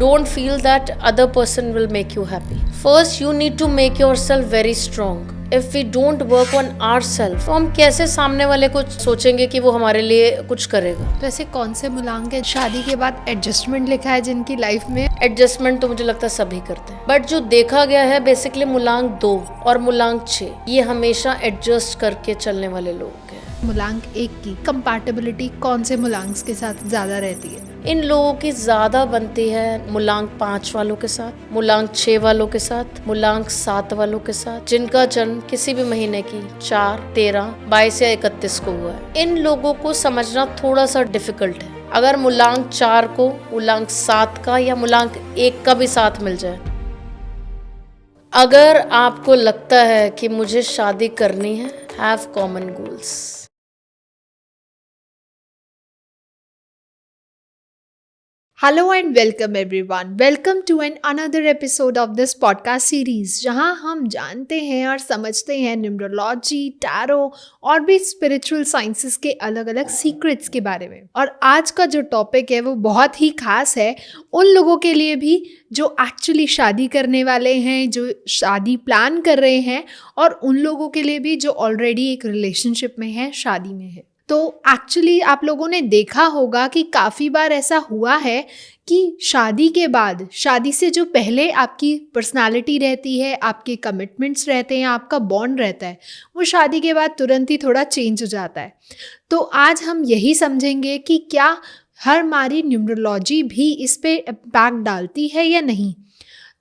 Don't feel that other person will make you happy. First, you need to make yourself very strong. If we don't work on ourselves, तो हम कैसे सामने वाले को सोचेंगे कि वो हमारे लिए कुछ करेगा? वैसे कौन से मूलांक है शादी के बाद एडजस्टमेंट लिखा है जिनकी लाइफ में? एडजस्टमेंट तो मुझे लगता है सभी करते हैं, बट जो देखा गया है बेसिकली मूलांक 2 और मूलांक 6 ये हमेशा एडजस्ट करके चलने वाले लोग हैं। मूलांक 1 की कंपैटिबिलिटी कौन से मूलांक के साथ ज्यादा रहती है? इन लोगों की ज्यादा बनती है मूलांक 5 वालों के साथ, मूलांक 6 वालों के साथ, मूलांक 7 वालों के साथ, जिनका जन्म किसी भी महीने की 4, 13, 22 या 31 को हुआ है। इन लोगों को समझना थोड़ा सा डिफिकल्ट है। अगर मूलांक 4 को मूलांक 7 का या मूलांक 1 का भी साथ मिल जाए, अगर आपको लगता है कि मुझे शादी करनी है, have common goals. Hello and welcome everyone. Welcome to another episode of this podcast series जहां हम जानते हैं और समझते हैं न्यूमरोलॉजी, टैरो और भी स्पिरिचुअल साइंसेस के अलग अलग सीक्रेट्स के बारे में। और आज का जो टॉपिक है वो बहुत ही खास है उन लोगों के लिए भी जो एक्चुअली शादी करने वाले हैं, जो शादी प्लान कर रहे हैं, और उन लोगों के लिए भी जो ऑलरेडी एक रिलेशनशिप में है, शादी में है। तो एक्चुअली आप लोगों ने देखा होगा कि काफ़ी बार ऐसा हुआ है कि शादी के बाद, शादी से जो पहले आपकी पर्सनालिटी रहती है, आपके कमिटमेंट्स रहते हैं, आपका बॉन्ड रहता है, वो शादी के बाद तुरंत ही थोड़ा चेंज हो जाता है। तो आज हम यही समझेंगे कि क्या हमारी न्यूमरोलॉजी भी इस पे इम्पैक्ट डालती है या नहीं।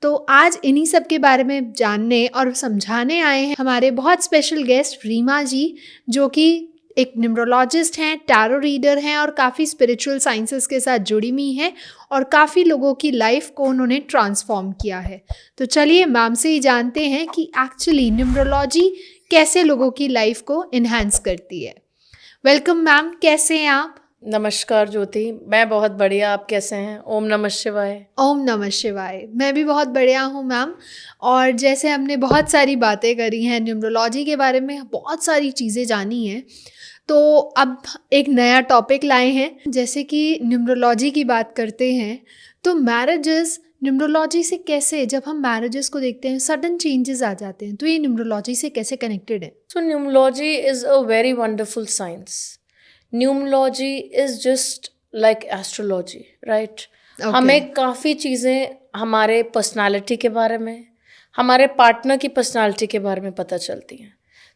तो आज इन्हीं सब के बारे में जानने और समझाने आए हैं हमारे बहुत स्पेशल गेस्ट रीमा जी, जो कि एक न्यूमरोलॉजिस्ट हैं, टैरो रीडर हैं और काफ़ी स्पिरिचुअल साइंसेस के साथ जुड़ी हुई हैं और काफ़ी लोगों की लाइफ को उन्होंने ट्रांसफॉर्म किया है। तो चलिए मैम से ही जानते हैं कि एक्चुअली न्यूमरोलॉजी कैसे लोगों की लाइफ को इन्हांस करती है। वेलकम मैम, कैसे हैं आप? नमस्कार ज्योति, मैं बहुत बढ़िया। आप कैसे हैं? ओम नमः शिवाय। ओम नमः शिवाय। मैं भी बहुत बढ़िया हूँ मैम। और जैसे हमने बहुत सारी बातें करी हैं न्यूमरोलॉजी के बारे में, बहुत सारी चीज़ें जानी हैं, तो अब एक नया टॉपिक लाए हैं। जैसे कि न्यूमरोलॉजी की बात करते हैं तो मैरिजेस न्यूमरोलॉजी से कैसे, जब हम मैरिजेस को देखते हैं सडन चेंजेस आ जाते हैं, तो ये न्यूमरोलॉजी से कैसे कनेक्टेड है? So numerology is a very wonderful science. Numerology is just like astrology, right? हमें काफ़ी चीज़ें हमारे पर्सनालिटी के बारे में, हमारे पार्टनर की पर्सनालिटी के बारे में पता चलती हैं।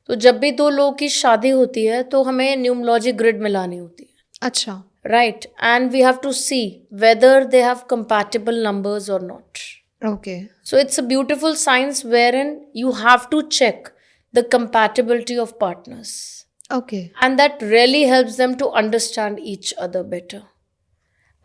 तो जब भी दो लोगों की शादी होती है तो हमें न्यूमरोलॉजी ग्रिड मिलानी होती है। अच्छा, right, and we have to see whether they have compatible numbers और not. Okay. So it's a beautiful science wherein you have to check the compatibility of partners. Okay. And that really helps them to understand each other better.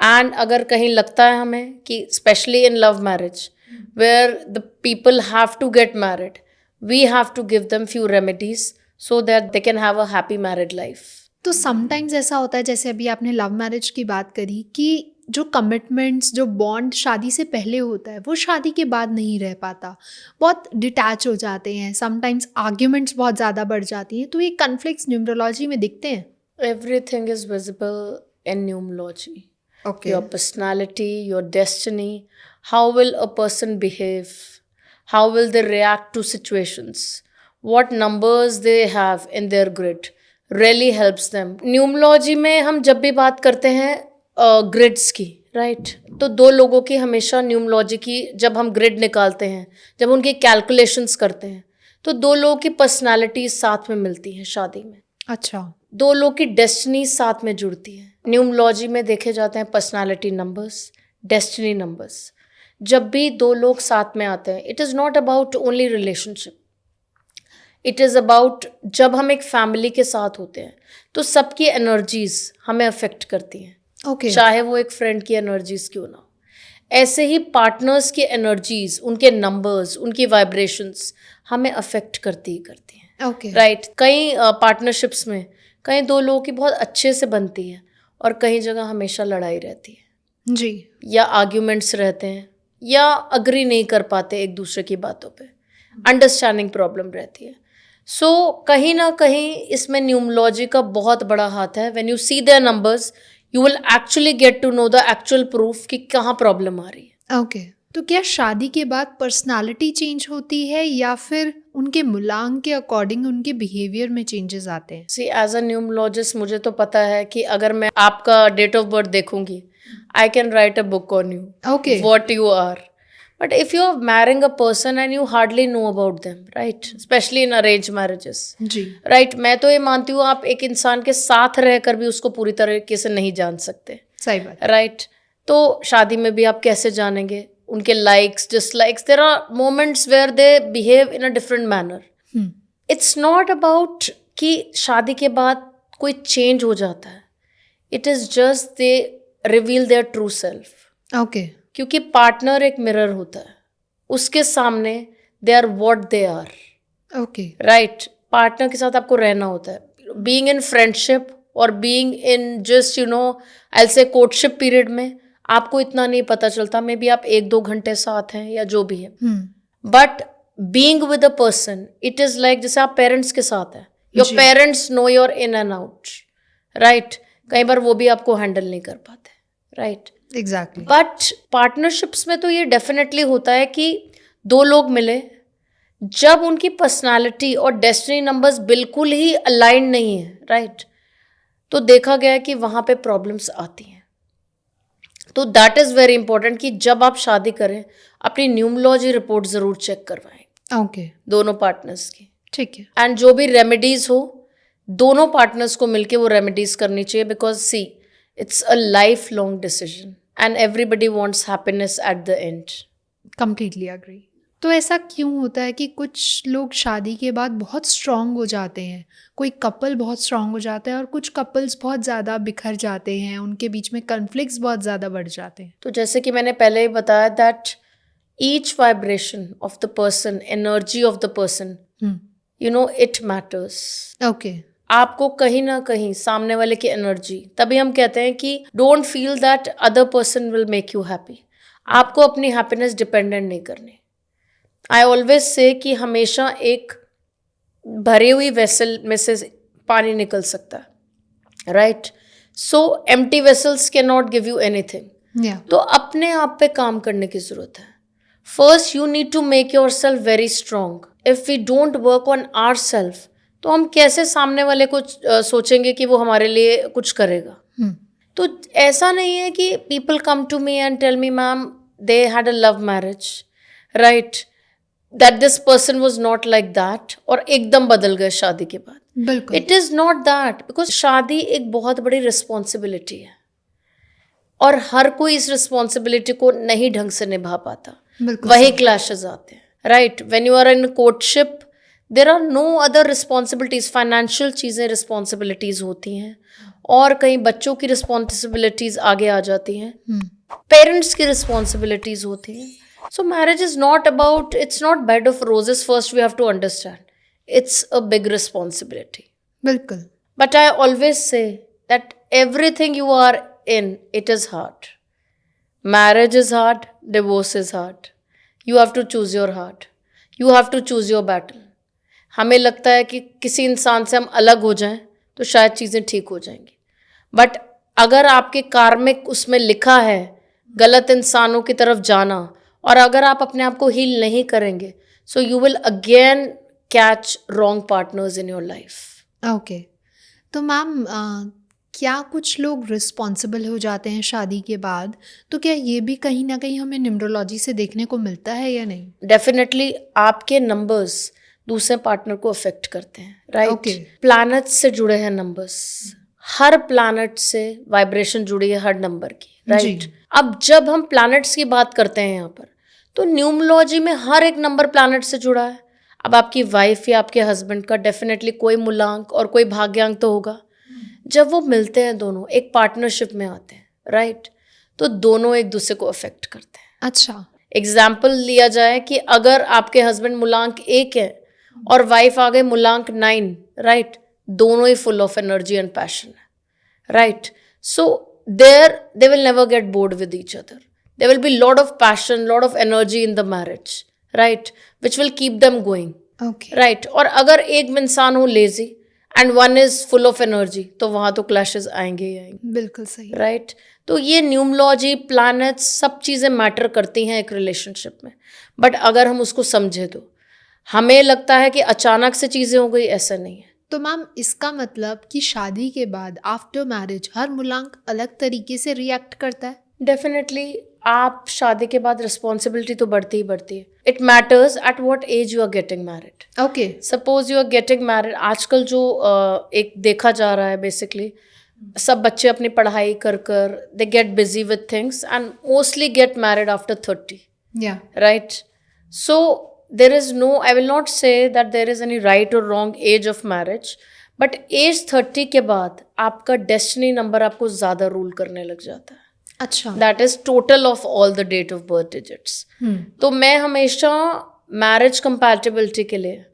And अगर कहीं लगता है हमें कि especially in love marriage where the people have to get married, we have to give them few remedies so that they can have a happy married life. तो sometimes ऐसा होता है, जैसे अभी आपने लव मैरिज की बात करी, कि जो कमिटमेंट्स, जो बॉन्ड शादी से पहले होता है वो शादी के बाद नहीं रह पाता, बहुत डिटैच हो जाते हैं, समटाइम्स आर्ग्यूमेंट्स बहुत ज़्यादा बढ़ जाती हैं। तो ये कन्फ्लिक्ट्स न्यूमरोलॉजी में दिखते हैं? Everything is visible in numerology. Okay. Your personality, your destiny, how will a person behave, how will they react to situations, what numbers they have in their grid really helps them. Numerology में हम जब भी बात करते हैं grids की, right, तो दो लोगों की हमेशा न्यूमरोलॉजी की जब हम ग्रिड निकालते हैं, जब उनकी कैलकुलेशंस करते हैं, तो दो लोगों की पर्सनालिटी साथ में मिलती हैं शादी में। अच्छा। दो लोग की डेस्टिनी साथ में जुड़ती है। न्यूमरोलॉजी में देखे जाते हैं पर्सनालिटी नंबर्स, डेस्टिनी नंबर्स। जब भी दो लोग साथ में आते हैं, it is not about only relationship, it is about जब हम एक फैमिली के साथ होते हैं तो सबकी एनर्जीज हमें अफेक्ट करती हैं। ओके। चाहे वो एक फ्रेंड की एनर्जीज क्यों ना हो, ऐसे ही पार्टनर्स की एनर्जीज, उनके नंबर्स, उनकी वाइब्रेशंस हमें अफेक्ट करती ही करती हैं। ओके। राइट, कई पार्टनरशिप्स में कहीं दो लोगों की बहुत अच्छे से बनती है और कहीं जगह हमेशा लड़ाई रहती है जी। या आर्ग्यूमेंट्स रहते हैं या अग्री नहीं कर पाते एक दूसरे की बातों पे, अंडरस्टैंडिंग प्रॉब्लम रहती है। सो कहीं ना कहीं इसमें न्यूमरोलॉजी का बहुत बड़ा हाथ है। When you see their numbers you will actually get to know the actual proof कि कहाँ प्रॉब्लम आ रही है। ओके, तो क्या शादी के बाद पर्सनालिटी चेंज होती है या फिर उनके मूलांक के अकॉर्डिंग उनके बिहेवियर में चेंजेस आते हैं? सी एज अ न्यूमरोलॉजिस्ट मुझे तो पता है कि अगर मैं आपका डेट ऑफ बर्थ देखूंगी, I can write a book on you, Okay. what you are. But if you are marrying a person and you hardly know about them, right? Especially in arranged marriages. जी, right मैं तो ये मानती हूँ आप एक इंसान के साथ रहकर भी उसको पूरी तरीके से नहीं जान सकते, सही बात। राइट? तो शादी में भी आप कैसे जानेंगे उनके likes dislikes? There are moments where they behave in a different manner. Hmm, it's not about कि शादी के बाद कोई चेंज हो जाता है. It is just they reveal their true self. Okay, क्योंकि पार्टनर एक मिरर होता है, उसके सामने they are what they are. Okay, right partner के साथ आपको रहना होता है. बीइंग इन फ्रेंडशिप और being in just I say courtship period में आपको इतना नहीं पता चलता. मे बी आप 1-2 घंटे साथ हैं या जो भी है, but being with a person it is like जैसे आप पेरेंट्स के साथ हैं. योर जी। Parents know your in and out. Right कई बार वो भी आपको हैंडल नहीं कर पाते. Right exactly. बट पार्टनरशिप्स में तो ये डेफिनेटली होता है कि दो लोग मिले, जब उनकी पर्सनालिटी और डेस्टिनी नंबर्स बिल्कुल ही अलाइन नहीं है, राइट, तो देखा गया है कि वहाँ पे प्रॉब्लम्स आती हैं. तो दैट इज़ वेरी इंपॉर्टेंट कि जब आप शादी करें अपनी न्यूमरोलॉजी रिपोर्ट ज़रूर चेक करवाएं ओके, दोनों पार्टनर्स की. ठीक है। एंड जो भी रेमेडीज हो दोनों पार्टनर्स को मिलके वो रेमेडीज करनी चाहिए. Because see it's a life long decision and everybody wants happiness at the end. Completely agree. तो ऐसा क्यों होता है कि कुछ लोग शादी के बाद बहुत स्ट्रांग हो जाते हैं, कोई कपल बहुत स्ट्रांग हो जाता है और कुछ कपल्स बहुत ज़्यादा बिखर जाते हैं, उनके बीच में कन्फ्लिक्ट्स बहुत ज़्यादा बढ़ जाते हैं? तो जैसे कि मैंने पहले ही बताया that each vibration of the person, energy of the person, it matters. Okay, आपको कहीं ना कहीं सामने वाले की एनर्जी, तभी हम कहते हैं कि don't feel that other person will make you happy. आपको अपनी हैप्पीनेस डिपेंडेंट नहीं करनी. आई ऑलवेज से कि हमेशा एक भरी हुई वेसल में से पानी निकल सकता है, right? So empty vessels can not give you anything. या तो अपने आप पे काम करने की जरूरत है. First you need to make yourself very strong. If we don't work on our self तो हम कैसे सामने वाले को सोचेंगे कि वो हमारे लिए कुछ करेगा. तो ऐसा नहीं है कि people come to me and tell me ma'am they had a love marriage, right, that this person was not like that और एकदम बदल गए शादी के बाद. बिल्कुल। It is not that. Because शादी एक बहुत बड़ी रिस्पॉन्सिबिलिटी है और हर कोई इस रिस्पॉन्सिबिलिटी को नहीं ढंग से निभा पाता. बिल्कुल वही सही। क्लैशेस आते हैं, right? When you are in courtship there are no other responsibilities. Financial चीज़ें रिस्पॉन्सिबिलिटीज होती हैं और कहीं बच्चों की रिस्पॉन्सिबिलिटीज आगे आ जाती हैं, पेरेंट्स की रिस्पॉन्सिबिलिटीज होती हैं. So marriage is not about, it's not bed of roses. First we have to understand it's a big responsibility. बिल्कुल। But I always say that everything you are in, it is hard. Marriage is hard, divorce is hard. You have to choose your heart. You have to choose your battle. हमें लगता है कि किसी इंसान से हम अलग हो जाएं तो शायद चीज़ें ठीक हो जाएंगी. बट अगर आपके कार्मिक उसमें लिखा है गलत इंसानों की तरफ जाना और अगर आप अपने आप को हील नहीं करेंगे so you will again catch wrong partners in your life. Okay, तो मैम क्या कुछ लोग रिस्पॉन्सिबल हो जाते हैं शादी के बाद, तो क्या ये भी कहीं ना कहीं हमें न्यूमरोलॉजी से देखने को मिलता है या नहीं? डेफिनेटली आपके नंबर्स दूसरे पार्टनर को अफेक्ट करते हैं, राइट? Okay. प्लैनेट्स से जुड़े हैं नंबर्स. हर प्लैनेट से वाइब्रेशन जुड़ी है हर नंबर की, राइट? जी। अब जब हम प्लैनेट्स की बात करते हैं यहाँ पर तो न्यूमरोलॉजी में हर एक नंबर प्लैनेट से जुड़ा है. अब आपकी वाइफ या आपके हस्बैंड का डेफिनेटली कोई मूलांक और कोई भाग्यांक तो होगा. जब वो मिलते हैं दोनों एक पार्टनरशिप में आते हैं, राइट, तो दोनों एक दूसरे को अफेक्ट करते हैं. अच्छा। एग्जाम्पल लिया जाए कि अगर आपके हस्बैंड मूलांक 1 है और वाइफ आ गई मूलांक 9, राइट, दोनों ही full of energy and passion है, right? So they will never get bored with each other. There will be lot of passion, lot of energy in the marriage, right, which will keep them going. Okay. Right. और अगर एक इंसान हो lazy, and one is full of energy, तो वहाँ तो clashes आएंगे ही आएंगे, बिल्कुल सही। राइट? तो ये न्यूमरोलॉजी, प्लैनेट्स, सब चीज़ें मैटर करती हैं एक रिलेशनशिप में, बट अगर हम उसको समझे तो हमें लगता है कि अचानक से चीज़ें हो गई, ऐसा नहीं है। तो मैम इसका मतलब कि शादी के बाद आफ्टर मैरिज हर मूलांक अलग तरीके से रिएक्ट करता है? डेफिनेटली आप शादी के बाद रिस्पॉन्सिबिलिटी तो बढ़ती ही बढ़ती है. It matters at what age you are getting married. Okay. Suppose you are getting married, आजकल जो एक देखा जा रहा है बेसिकली, सब बच्चे अपनी पढ़ाई कर कर they get busy with things and mostly get married after 30, या right? So there is no, I will not say that there is any right or wrong age of marriage, but age 30 के बाद आपका destiny number आपको ज़्यादा rule करने लग जाता है. अच्छा। That is total of all the date of birth digits. तो मैं हमेशा मैरिज कंपैटिबिलिटी के लिए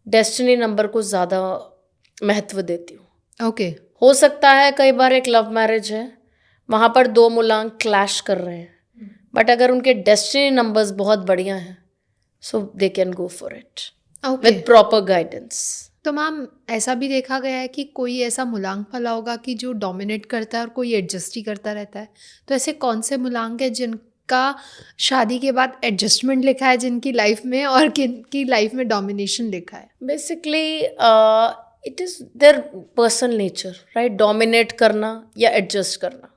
डेस्टिनी नंबर को ज़्यादा महत्व देती हूँ. ओके। हो सकता है कई बार एक लव मैरिज है, वहाँ पर दो मूलांक क्लैश कर रहे हैं, बट अगर उनके डेस्टिनी नंबर्स बहुत बढ़िया हैं, so they can go for it okay. With proper guidance. तो मैम ऐसा भी देखा गया है कि कोई ऐसा मूलांक फला होगा कि जो डोमिनेट करता है और कोई एडजस्ट ही करता रहता है. तो ऐसे कौन से मूलांक है जिनका शादी के बाद एडजस्टमेंट लिखा है जिनकी लाइफ में, और किनकी लाइफ में डोमिनेशन लिखा है? Basically it is their personal nature, right? Dominate करना या एडजस्ट करना.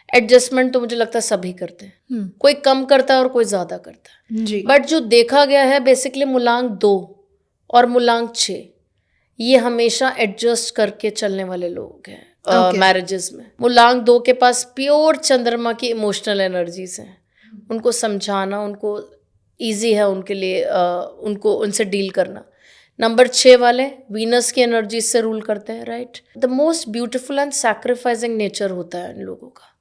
एडजस्टमेंट तो मुझे लगता है सभी करते हैं, कोई कम करता है और कोई ज़्यादा करता है. जी। बट जो देखा गया है बेसिकली मूलांक 2 और मूलांक 6 ये हमेशा एडजस्ट करके चलने वाले लोग हैं Okay. मैरिजेस में. मूलांक 2 के पास प्योर चंद्रमा की इमोशनल एनर्जीज हैं. उनको समझाना, उनको ईजी है उनके लिए, उनको उनसे डील करना. नंबर 6 वाले वीनस की एनर्जीज से रूल करते हैं, right? The most beautiful and sacrificing nature होता है इन लोगों का,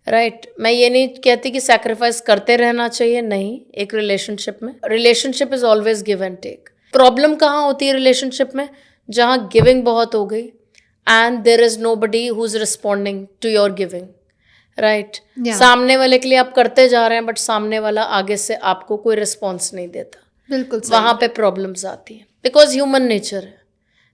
राइट? मैं ये नहीं कहती कि सैक्रिफाइस करते रहना चाहिए, नहीं. एक रिलेशनशिप में, relationship is always give and take. Problem कहाँ होती है रिलेशनशिप में? जहाँ गिविंग बहुत हो गई and there is nobody who is responding to your giving, right? Yeah. सामने वाले के लिए आप करते जा रहे हैं, बट सामने वाला आगे से आपको कोई रिस्पॉन्स नहीं देता. बिल्कुल सही। वहाँ पे प्रॉब्लम्स आती हैं, बिकॉज ह्यूमन नेचर है,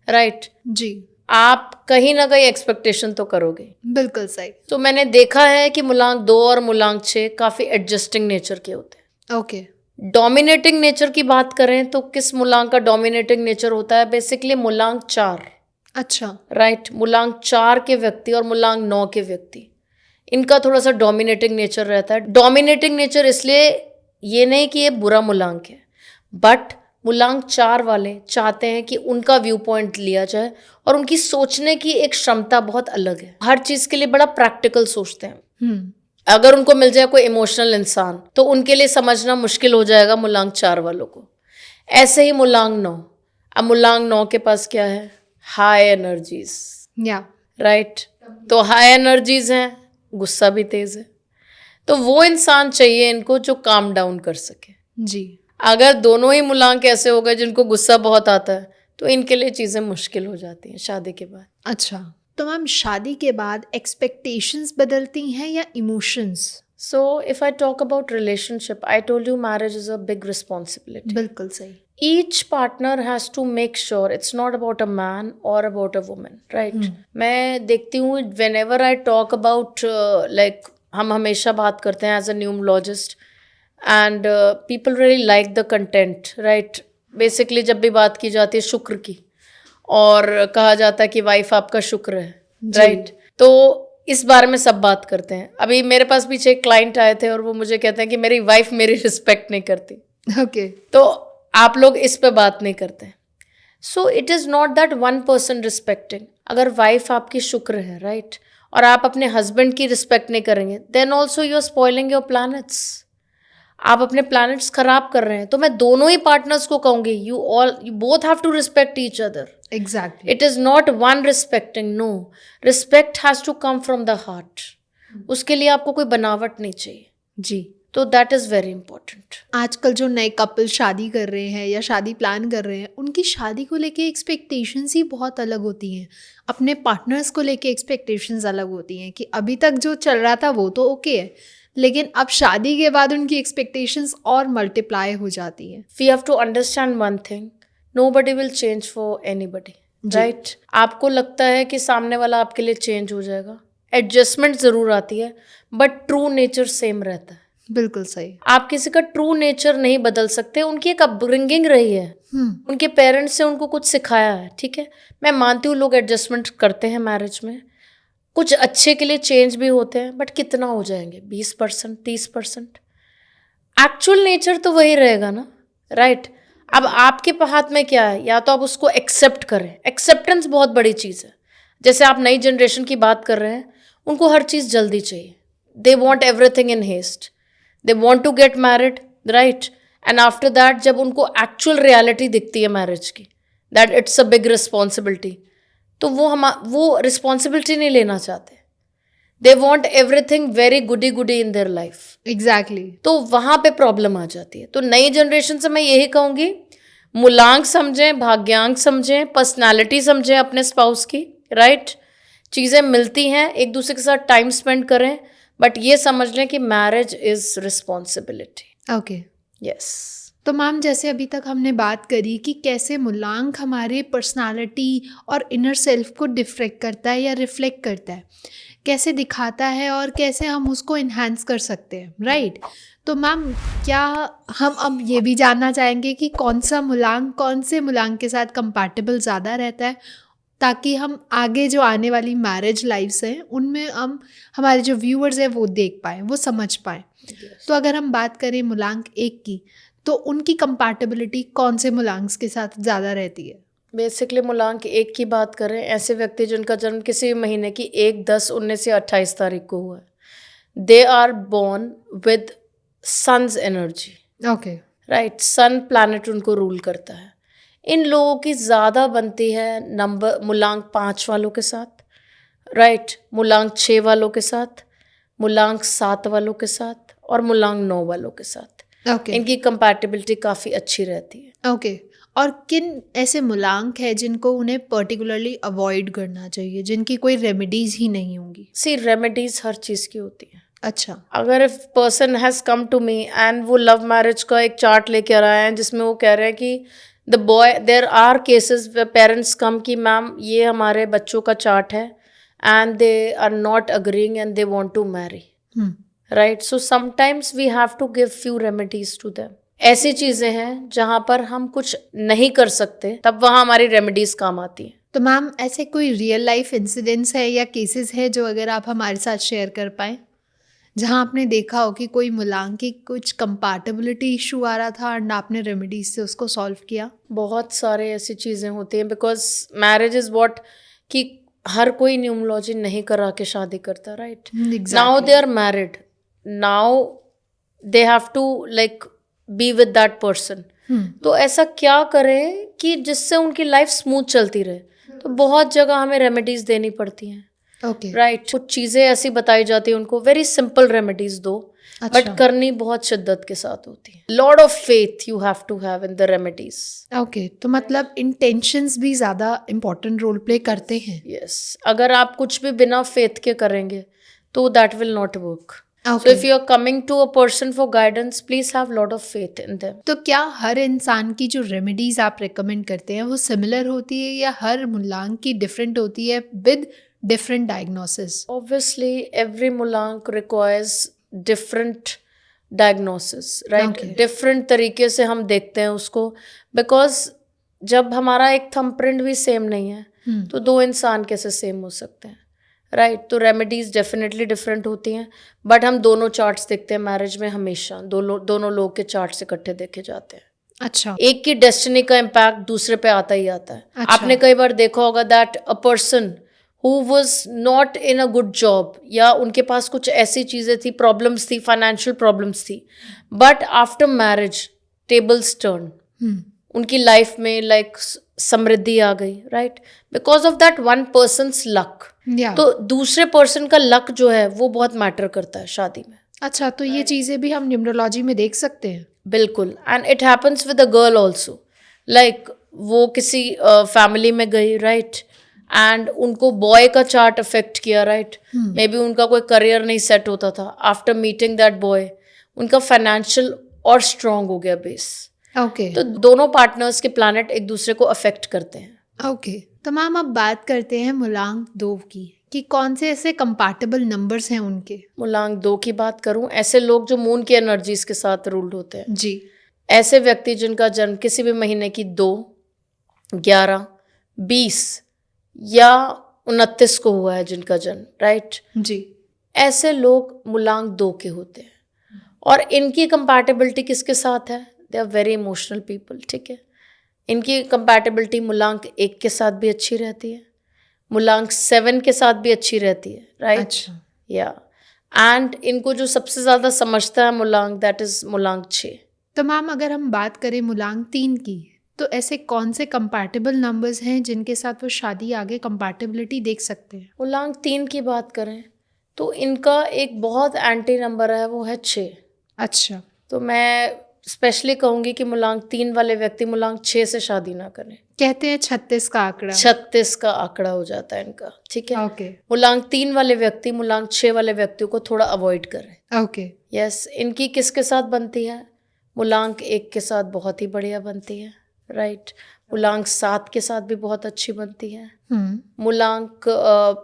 राइट? जी। आप कहीं ना कहीं एक्सपेक्टेशन तो करोगे. बिल्कुल सही। तो मैंने देखा है कि मूलांक 2 और मूलांक 6 काफ़ी एडजस्टिंग नेचर के होते हैं. ओके। डोमिनेटिंग नेचर की बात करें तो किस मूलांक का डोमिनेटिंग नेचर होता है? बेसिकली मूलांक 4, अच्छा। राइट? मूलांक 4 के व्यक्ति और मूलांक 9 के व्यक्ति, इनका थोड़ा सा डोमिनेटिंग नेचर रहता है. डोमिनेटिंग नेचर इसलिए ये नहीं कि ये बुरा मूलांक है, बट मूलांक 4 वाले चाहते हैं कि उनका व्यू पॉइंट लिया जाए और उनकी सोचने की एक क्षमता बहुत अलग है. हर चीज़ के लिए बड़ा प्रैक्टिकल सोचते हैं. अगर उनको मिल जाए कोई इमोशनल इंसान तो उनके लिए समझना मुश्किल हो जाएगा मूलांक 4 वालों को. ऐसे ही मूलांक 9. अब मूलांक 9 के पास क्या है? हाई एनर्जीज, या राइट? तो हाई एनर्जीज हैं, गुस्सा भी तेज है. तो वो इंसान चाहिए इनको जो काम डाउन कर सके. जी। अगर दोनों ही मूलांक ऐसे हो गए जिनको गुस्सा बहुत आता है, तो इनके लिए चीज़ें मुश्किल हो जाती हैं शादी के बाद. अच्छा। तो मैम शादी के बाद एक्सपेक्टेशंस बदलती हैं या emotions? So if I talk about relationship, I told you marriage is a big responsibility. बिल्कुल सही। Each partner has to make sure it's not about a man or about a woman, right? मैं देखती हूँ whenever I talk about like हम हमेशा बात करते हैं as a numerologist and people really like the content, right? Basically जब भी बात की जाती है शुक्र की, और कहा जाता है कि वाइफ आपका शुक्र है, राइट? तो इस बारे में सब बात करते हैं. अभी मेरे पास पीछे एक क्लाइंट आए थे और वो मुझे कहते हैं कि मेरी वाइफ मेरी रिस्पेक्ट नहीं करती. ओके। तो आप लोग इस पे बात नहीं करते. So it is not that one person respecting. अगर वाइफ आपकी शुक्र है, राइट, और आप अपने हस्बैंड की रिस्पेक्ट नहीं करेंगे, then also you are spoiling your planets. आप अपने प्लैनेट्स खराब कर रहे हैं. तो मैं दोनों ही पार्टनर्स को कहूँगी, you both have to respect each other. Exactly. It is not one respecting, no. Respect has to come from the heart. उसके लिए आपको कोई बनावट नहीं चाहिए. जी। तो that is very important. आजकल जो नए कपल शादी कर रहे हैं या शादी प्लान कर रहे हैं, उनकी शादी को लेके एक्सपेक्टेशंस ही बहुत अलग होती हैं. अपने पार्टनर्स को लेके एक्सपेक्टेशंस अलग होती हैं कि अभी तक जो चल रहा था वो तो ओके है, लेकिन अब शादी के बाद उनकी एक्सपेक्टेशंस और मल्टीप्लाई हो जाती हैं. We have to understand one thing. Nobody will change for anybody. जी। राइट? आपको लगता है कि सामने वाला आपके लिए चेंज हो जाएगा, एडजस्टमेंट ज़रूर आती है, बट ट्रू नेचर सेम रहता है। बिल्कुल सही। आप किसी का ट्रू नेचर नहीं बदल सकते, उनकी एक अपब्रिंगिंग रही है, उनके पेरेंट्स से उनको कुछ सिखाया है, ठीक है? मैं मानती हूँ लोग एडजस्टमेंट करते हैं मैरिज में, कुछ अच्छे के लिए चेंज भी होते हैं, बट कितना हो जाएंगे? 20%, 30%। एक्चुअल नेचर तो वही रहेगा ना, राइट? अब आपके हाथ में क्या है, या तो आप उसको एक्सेप्ट करें। एक्सेप्टेंस बहुत बड़ी चीज़ है। जैसे आप नई जनरेशन की बात कर रहे हैं, उनको हर चीज़ जल्दी चाहिए, they want everything in haste, they want to get married, right? And after that जब उनको एक्चुअल रियलिटी दिखती है मैरिज की, that it's a big responsibility, तो वो रिस्पॉन्सिबिलिटी नहीं लेना चाहते। They want everything very goody goody in their life. Exactly. तो वहाँ पे प्रॉब्लम आ जाती है। तो नई जनरेशन से मैं यही कहूँगी, मूलांक समझें, भाग्यांक समझें, पर्सनालिटी समझें अपने स्पाउस की, राइट? चीज़ें मिलती हैं, एक दूसरे के साथ टाइम स्पेंड करें, बट ये समझ लें कि marriage is responsibility. Okay. Yes. तो मैम जैसे अभी तक हमने बात करी कि कैसे मूलांक हमारे पर्सनालिटी और इनर सेल्फ को डिफ्रेक्ट करता है या रिफ्लेक्ट करता है, कैसे दिखाता है और कैसे हम उसको इन्हांस कर सकते हैं, राइट? तो मैम क्या हम अब ये भी जानना चाहेंगे कि कौन सा मूलांक कौन से मूलांक के साथ कंपैटिबल ज़्यादा रहता है, ताकि हम आगे जो आने वाली मैरिज लाइफ्स हैं उनमें हम हमारे जो व्यूअर्स हैं वो देख पाएँ, वो समझ पाएँ। तो अगर हम बात करें मूलांक 1 की, तो उनकी कंपैटिबिलिटी कौन से मूलांक्स के साथ ज़्यादा रहती है? बेसिकली मूलांक 1 की बात करें, ऐसे व्यक्ति जिनका जन्म किसी महीने की 1, 10, 19 या 28 तारीख को हुआ है, they are born with sun's energy, okay. Right? Sun planet उनको रूल करता है। इन लोगों की ज़्यादा बनती है नंबर मूलांक 5 वालों के साथ, राइट? मूलांक 6 वालों के साथ, मूलांक 7 वालों के साथ और मूलांक 9 वालों के साथ। ओके। इनकी कंपैटिबिलिटी काफ़ी अच्छी रहती है। ओके। और किन ऐसे मूलांक है जिनको उन्हें पर्टिकुलरली अवॉइड करना चाहिए, जिनकी कोई रेमेडीज ही नहीं होंगी? सी, रेमेडीज हर चीज़ की होती हैं। अच्छा। अगर if person has come to me and वो लव मैरिज का एक चार्ट लेके आ रहे हैं जिसमें वो कह रहे हैं कि the boy, there are cases वे पेरेंट्स कम कि मैम ये हमारे बच्चों का चार्ट है and they are not agreeing and they want to marry, right? So sometimes we have to give few remedies to them. ऐसी चीज़ें हैं जहाँ पर हम कुछ नहीं कर सकते, तब वहाँ हमारी रेमेडीज काम आती हैं। तो मैम ऐसे कोई रियल लाइफ इंसिडेंट्स है या केसेस है जो अगर आप हमारे साथ शेयर कर पाएँ, जहाँ आपने देखा हो कि कोई मूलांक की कुछ कंपैटिबिलिटी इशू आ रहा था एंड आपने रेमेडीज से उसको सॉल्व किया? बहुत सारे ऐसी चीज़ें होती हैं, बिकॉज मैरिज इज़ वॉट कि हर कोई न्यूमरोलॉजी नहीं करा के शादी करता, right? Now they are married, now they have to like be with that person. तो ऐसा क्या करें कि जिससे उनकी लाइफ स्मूथ चलती रहे? तो बहुत जगह हमें रेमेडीज देनी पड़ती हैं, ओके। राइट? कुछ चीज़ें ऐसी बताई जाती हैं उनको, वेरी सिंपल रेमेडीज दो, बट करनी बहुत शिद्दत के साथ होती है। Lot of faith you have to have in the remedies. Okay. तो मतलब इंटेंशंस भी ज़्यादा इम्पोर्टेंट रोल प्ले करते हैं? यस, अगर आप कुछ भी बिना फेथ के करेंगे तो that will not work. So Okay. if you are coming to a person for guidance, please have lot of faith in them. तो क्या हर इंसान की जो रेमेडीज आप रेकमेंड करते हैं वो सिमिलर होती है या हर मूलांक की डिफरेंट होती है with different diagnosis? Obviously, every mulank requires different diagnosis, right? Okay. Different तरीके से हम देखते हैं उसको, because जब हमारा एक थंबप्रिंट भी सेम नहीं है तो दो इंसान कैसे सेम हो सकते हैं, राइट? तो रेमेडीज डेफिनेटली डिफरेंट होती हैं, बट हम दोनों चार्ट्स देखते हैं मैरिज में हमेशा, दोनों लोग के चार्ट्स इकट्ठे देखे जाते हैं। अच्छा। एक की डेस्टिनी का इम्पैक्ट दूसरे पे आता ही आता है। अच्छा। आपने कई बार देखा होगा that a person who was not in a good job, या उनके पास कुछ ऐसी चीज़ें थी, प्रॉब्लम्स थी, फाइनेंशियल प्रॉब्लम्स थी, but after marriage tables turn, उनकी लाइफ में लाइक समृद्धि आ गई, right? Because of that one persons luck. तो दूसरे पर्सन का लक जो है वो बहुत मैटर करता है शादी में। अच्छा, तो ये चीज़ें भी हम न्यूमरोलॉजी में देख सकते हैं? बिल्कुल, and it happens with a girl also. Like वो किसी फैमिली में गई, राइट? एंड उनको बॉय का चार्ट अफेक्ट किया, राइट? मे बी उनका कोई करियर नहीं सेट होता था, आफ्टर मीटिंग दैट बॉय उनका फाइनेंशियल और स्ट्रांग हो गया बेस। ओके। तो दोनों पार्टनर्स के प्लैनेट एक दूसरे को अफेक्ट करते हैं। ओके। तो मैम अब बात करते हैं मूलांक 2 की कि कौन से ऐसे कंपैटिबल नंबर्स हैं उनके। मूलांक 2 की बात करूं, ऐसे लोग जो मून की एनर्जीज के साथ रूल्ड होते हैं, जी। ऐसे व्यक्ति जिनका जन्म किसी भी महीने की 2, 11, 20 या 29 को हुआ है जिनका जन्म, राइट, जी। ऐसे लोग मूलांक 2 के होते हैं। और इनकी कंपैटिबिलिटी किसके साथ है? They are very emotional people, ठीक है। इनकी कंपैटिबिलिटी मूलांक 1 के साथ भी अच्छी रहती है, मूलांक 7 के साथ भी अच्छी रहती है, राइट। अच्छा। या एंड इनको जो सबसे ज़्यादा समझता है मूलांक, दैट इज मूलांक 6। तो मैम अगर हम बात करें मूलांक 3 की, तो ऐसे कौन से कंपैटिबल नंबर्स हैं जिनके साथ वो शादी आगे कंपैटिबिलिटी देख सकते हैं? मूलांक 3 की बात करें तो इनका एक बहुत एंटी नंबर है, वो है 6। अच्छा। तो मैं स्पेशली कहूँगी कि मूलांक 3 वाले व्यक्ति मूलांक 6 से शादी ना करें। कहते हैं 36 का आंकड़ा। 36 का आंकड़ा हो जाता है इनका, ठीक है। ओके। मूलांक 3 वाले व्यक्ति मूलांक 6 वाले व्यक्तियों को थोड़ा अवॉइड करें। ओके। यस, इनकी किसके साथ बनती है? मूलांक 1 के साथ बहुत ही बढ़िया बनती है, राइट। मूलांक 7 के साथ भी बहुत अच्छी बनती है। मूलांक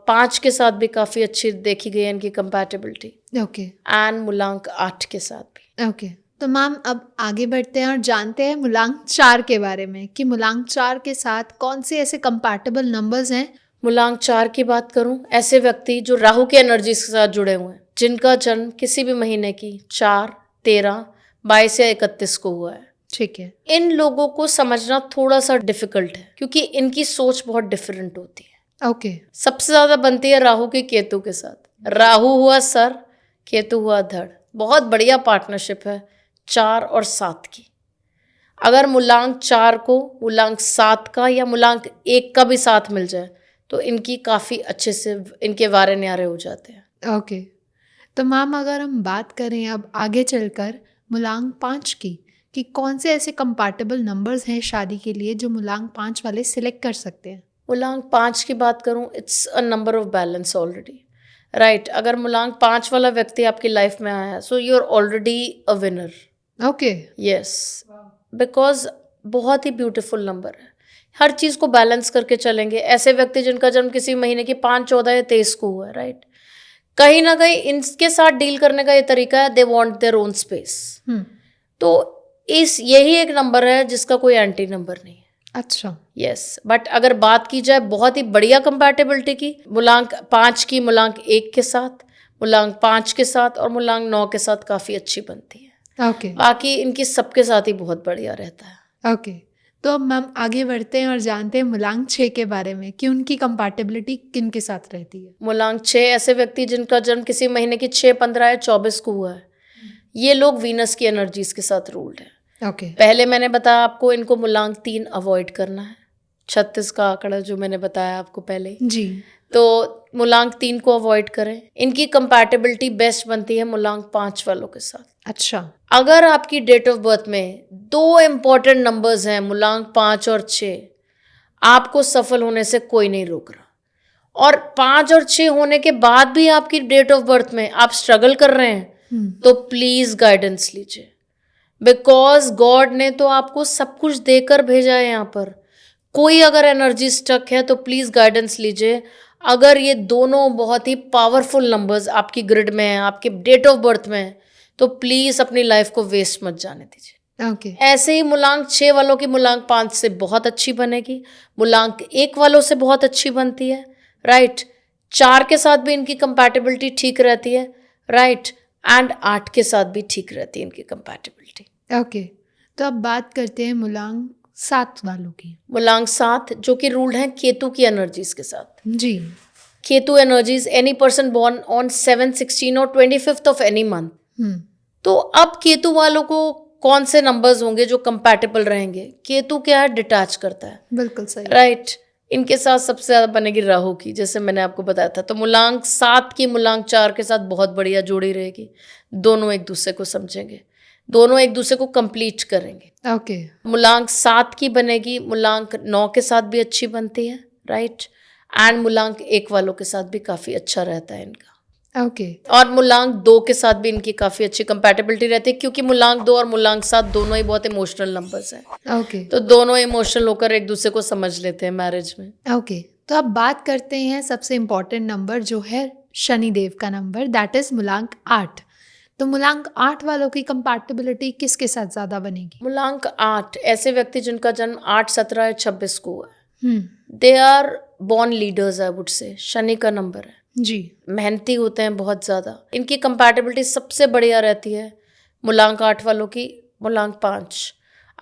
5 के साथ भी काफ़ी अच्छी देखी गई है इनकी कंपैटिबिलिटी, ओके। एंड मूलांक 8 के साथ भी। ओके। तो मैम अब आगे बढ़ते हैं और जानते हैं मूलांक 4 के बारे में कि मूलांक 4 के साथ कौन से ऐसे कंपैटिबल नंबर्स हैं। मूलांक 4 की बात करूं, ऐसे व्यक्ति जो राहु के एनर्जीज के साथ जुड़े हुए हैं, जिनका जन्म किसी भी महीने की 4, 13, 22 या 31 को हुआ है, ठीक है। इन लोगों को समझना थोड़ा सा डिफिकल्ट है क्योंकि इनकी सोच बहुत डिफरेंट होती है। ओके। सबसे ज्यादा बनती है राहु की केतु के साथ। राहु हुआ सर, केतु हुआ धड़, बहुत बढ़िया पार्टनरशिप है 4 और 7 की। अगर मूलांक 4 को मूलांक 7 का या मूलांक 1 का भी साथ मिल जाए तो इनकी काफ़ी अच्छे से इनके वारे न्यारे हो जाते हैं। ओके। तो मैम अगर हम बात करें अब आगे चलकर मूलांक 5 की कि कौन से ऐसे कंपैटिबल नंबर्स हैं शादी के लिए जो मूलांक 5 वाले सिलेक्ट कर सकते हैं। मूलांक 5 की बात करूं, it's a number of balance already, right. अगर मूलांक 5 वाला व्यक्ति आपकी लाइफ में आया है so you are already a winner. Okay. Yes, because बहुत ही ब्यूटीफुल नंबर है, हर चीज़ को बैलेंस करके चलेंगे। ऐसे व्यक्ति जिनका जन्म किसी महीने की 5, 14 या 23 को हुआ है, राइट, कहीं ना कहीं इनके साथ डील करने का ये तरीका है, they want their own space. तो यही एक नंबर है जिसका कोई एंटी नंबर नहीं है। अच्छा। यस, बट अगर बात की जाए बहुत ही बढ़िया कंपैटिबिलिटी की, मूलांक 5 की मूलांक 1 के साथ, मूलांक 5 के साथ और मूलांक 9 के साथ काफ़ी अच्छी बनती है। ओके। बाकी इनकी सबके साथ ही बहुत बढ़िया रहता है। ओके। तो अब मैम आगे बढ़ते हैं और जानते हैं मूलांक 6 के बारे में कि उनकी कंपैटिबिलिटी किन के साथ रहती है। मूलांक 6 ऐसे व्यक्ति जिनका जन्म किसी महीने की 6, 15 या 24 को हुआ है, ये लोग वीनस की एनर्जीज के साथ रूल्ड है। ओके। पहले मैंने बताया आपको इनको मूलांक 3 अवॉइड करना है, 36 का आंकड़ा जो मैंने बताया आपको पहले, जी। तो मूलांक 3 को अवॉइड करें। इनकी कंपैटिबिलिटी बेस्ट बनती है मूलांक 5 वालों के साथ। अच्छा। अगर आपकी डेट ऑफ बर्थ में 2 इंपॉर्टेंट नंबर्स हैं, मूलांक 5 और 6, आपको सफल होने से कोई नहीं रोक रहा। और 5 और 6 होने के बाद भी आपकी डेट ऑफ बर्थ में आप स्ट्रगल कर रहे हैं तो प्लीज गाइडेंस लीजिए, बिकॉज गॉड ने तो आपको सब कुछ देकर भेजा है यहाँ पर। कोई अगर एनर्जी स्टक है तो प्लीज गाइडेंस लीजिए। अगर ये दोनों बहुत ही पावरफुल नंबर्स आपकी ग्रिड में हैं, आपके डेट ऑफ बर्थ में है, तो प्लीज अपनी लाइफ को वेस्ट मत जाने दीजिए। ओके। ऐसे ही मूलांक 6 वालों की मूलांक 5 से बहुत अच्छी बनेगी, मूलांक 1 वालों से बहुत अच्छी बनती है, राइट। 4 के साथ भी इनकी कंपैटिबिलिटी ठीक रहती है, राइट, एंड 8 के साथ भी ठीक रहती है इनकी कंपैटिबिलिटी। ओके। तो अब बात करते हैं मूलांक 7 वालों की। मूलांक 7 जो कि रूल्ड है केतु की एनर्जीज के साथ। जी। Ketu energies, any person born on 7, 16 और 25 ऑफ एनी मंथ। तो अब केतु वालों को कौन से नंबर्स होंगे जो कंपैटिबल रहेंगे? केतु क्या है, डिटैच करता है, बिल्कुल सही। राइट। इनके साथ सबसे ज़्यादा बनेगी राहु की, जैसे मैंने आपको बताया था। तो मूलांक 7 की मूलांक 4 के साथ बहुत बढ़िया जोड़ी रहेगी, दोनों एक दूसरे को समझेंगे, दोनों एक दूसरे को कंप्लीट करेंगे। ओके। मूलांक 7 की बनेगी मूलांक 9 के साथ भी अच्छी बनती है, राइट, एंड मूलांक 1 वालों के साथ भी काफ़ी अच्छा रहता है इनका। ओके और मूलांक 2 के साथ भी इनकी काफ़ी अच्छी कंपैटिबिलिटी रहती है, क्योंकि मूलांक 2 और मूलांक 7 दोनों ही बहुत इमोशनल नंबर्स हैं। ओके तो दोनों इमोशनल होकर एक दूसरे को समझ लेते हैं मैरिज में। ओके तो अब बात करते हैं सबसे इम्पोर्टेंट नंबर जो है शनिदेव का नंबर, दैट इज मूलांक 8। तो मूलांक 8 वालों की कंपैटिबिलिटी किसके साथ ज़्यादा बनेगी? मूलांक 8 ऐसे व्यक्ति जिनका जन्म 8, 17 या 26 को हुआ है, hmm they are born leaders, I would say. Shani का नंबर है, जी मेहनती होते हैं बहुत ज़्यादा। इनकी कंपैटिबिलिटी सबसे बढ़िया रहती है मूलांक 8 वालों की मूलांक 5।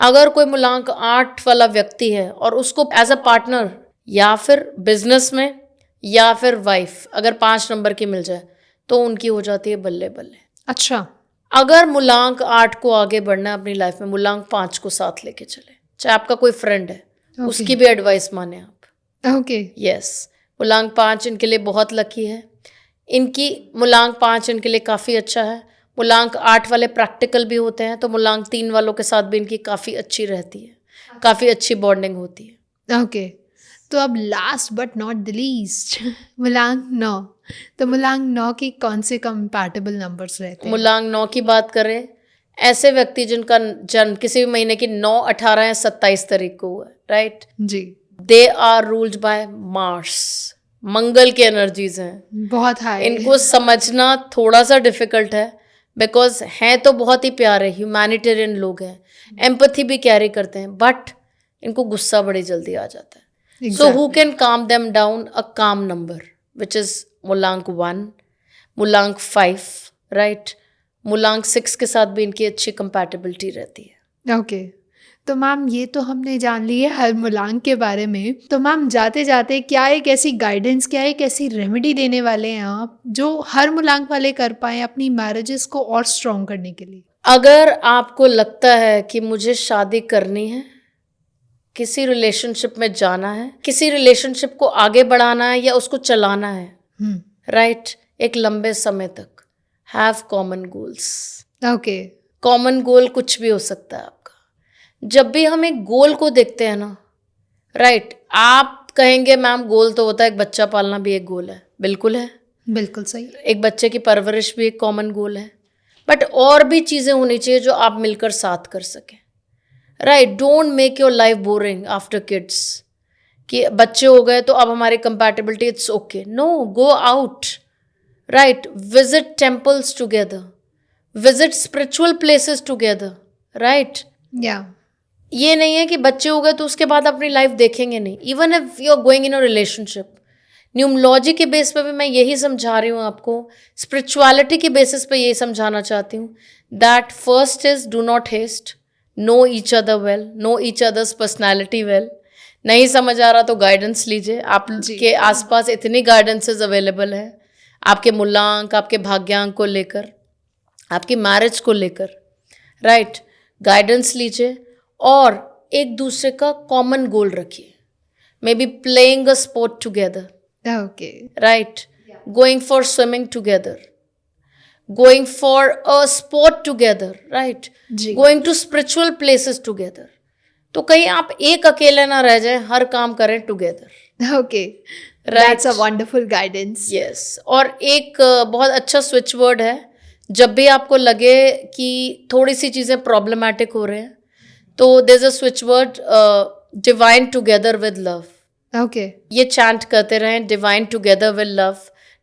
अगर कोई मूलांक 8 वाला व्यक्ति है और उसको एज अ पार्टनर या फिर बिजनेस में या फिर वाइफ अगर 5 नंबर की मिल जाए तो उनकी हो जाती है बल्ले बल्ले। अच्छा अगर मूलांक 8 को आगे बढ़ना है अपनी लाइफ में, मूलांक 5 को साथ लेके चले। चाहे आपका कोई फ्रेंड है, Okay. उसकी भी एडवाइस माने आप। ओके यस, मूलांक 5 इनके लिए बहुत लकी है। इनकी मूलांक 5 इनके लिए काफ़ी अच्छा है। मूलांक 8 वाले प्रैक्टिकल भी होते हैं, तो मूलांक 3 वालों के साथ भी इनकी काफ़ी अच्छी रहती है, काफ़ी अच्छी बॉन्डिंग होती है। ओके तो अब last but not the least मूलांक 9। तो मूलांक 9 की कौन से कंपैटिबल नंबर्स रहते हैं? मूलांक 9 की बात करें, ऐसे व्यक्ति जिनका जन्म किसी भी महीने की 9, 18 या 27 तारीख को हुआ है, राइट, जी they are ruled by Mars. Mangal की एनर्जीज हैं। बहुत हाई। इनको समझना थोड़ा सा डिफिकल्ट है, बिकॉज हैं तो बहुत ही प्यारे ह्यूमैनिटेरियन लोग हैं, एम्पथी भी कैरी करते हैं, बट इनको गुस्सा बड़ी जल्दी आ जाता है। So who can calm them down? A calm number which is मूलांक 1, मूलांक 5, राइट। मूलांक 6 के साथ भी इनकी अच्छी कंपैटिबिलिटी रहती है। ओके तो मैम ये तो हमने जान ली है हर मूलांक के बारे में। तो मैम जाते जाते क्या एक ऐसी गाइडेंस, क्या एक ऐसी रेमेडी देने वाले हैं आप जो हर मूलांक वाले कर पाए अपनी मैरिजेस को और स्ट्रॉन्ग करने के लिए? अगर आपको लगता है कि मुझे शादी करनी है, किसी रिलेशनशिप में जाना है, किसी रिलेशनशिप को आगे बढ़ाना है या उसको चलाना है, राइट, एक लंबे समय तक, have common goals. Okay common goal कुछ भी हो सकता है आपका। जब भी हम एक गोल को देखते हैं ना, राइट, आप कहेंगे मैम गोल तो होता है, एक बच्चा पालना भी एक गोल है। बिल्कुल है, बिल्कुल सही। एक बच्चे की परवरिश भी एक कॉमन गोल है, बट और भी चीज़ें होनी चाहिए जो आप मिलकर साथ कर सकें, right. Don't make your life boring after kids, कि बच्चे हो गए तो अब हमारी compatibility, it's okay, no, go out, right, visit temples together, visit spiritual places together, right. या ये नहीं है कि बच्चे हो गए तो उसके बाद अपनी लाइफ देखेंगे नहीं। Even if you are going in a relationship, numerology के बेस पे भी मैं यही समझा रही हूँ आपको, स्पिरिचुअलिटी के बेसिस पे यही समझाना चाहती हूँ, that first is do not haste, know each other well, know each other's personality well. नहीं समझ आ रहा तो गाइडेंस लीजिए, आपके आसपास इतनी गाइडेंसेस अवेलेबल है, आपके मूलांक, आपके भाग्यांक को लेकर, आपकी मैरिज को लेकर, राइट, गाइडेंस लीजिए और एक दूसरे का कॉमन गोल रखिए। May be playing a sport together, okay right, going for swimming together, going for a sport together, right, जी going to spiritual places together। तो कहीं आप एक अकेले ना रह जाए, हर काम करें together, okay Right. That's a wonderful guidance. Yes. और एक बहुत अच्छा स्विच वर्ड है, जब भी आपको लगे कि थोड़ी सी चीज़ें प्रॉब्लमैटिक हो रहे हैं, तो there is a switch word, divine together with love. Okay ये चैंट करते रहें, divine together with love,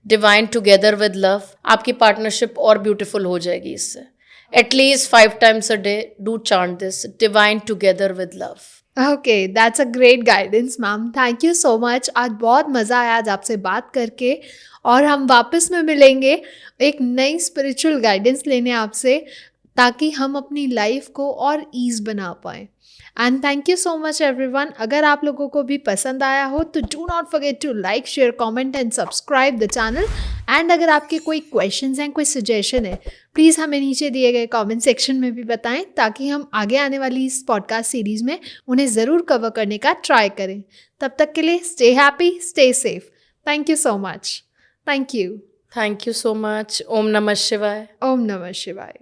divine together with love. आपकी पार्टनरशिप और ब्यूटीफुल हो जाएगी इससे। At least 5 times a day do chant this, divine together with love. Okay that's a great guidance ma'am, thank you so much. आज बहुत मज़ा आया आज आपसे बात करके, और हम वापस में मिलेंगे एक नई स्पिरिचुअल गाइडेंस लेने आपसे, ताकि हम अपनी लाइफ को और ईज बना पाएँ। And thank you so much everyone. अगर आप लोगों को भी पसंद आया हो तो do not forget to like, share, comment and subscribe the channel. And अगर आपके कोई क्वेश्चंस हैं, कोई सजेशन है, प्लीज़ हमें नीचे दिए गए कमेंट सेक्शन में भी बताएं, ताकि हम आगे आने वाली इस पॉडकास्ट सीरीज़ में उन्हें ज़रूर कवर करने का ट्राई करें। तब तक के लिए stay happy, stay safe. Thank you so much. Thank you. Thank you so much. ओम नमः शिवाय। ओम नमः शिवाय।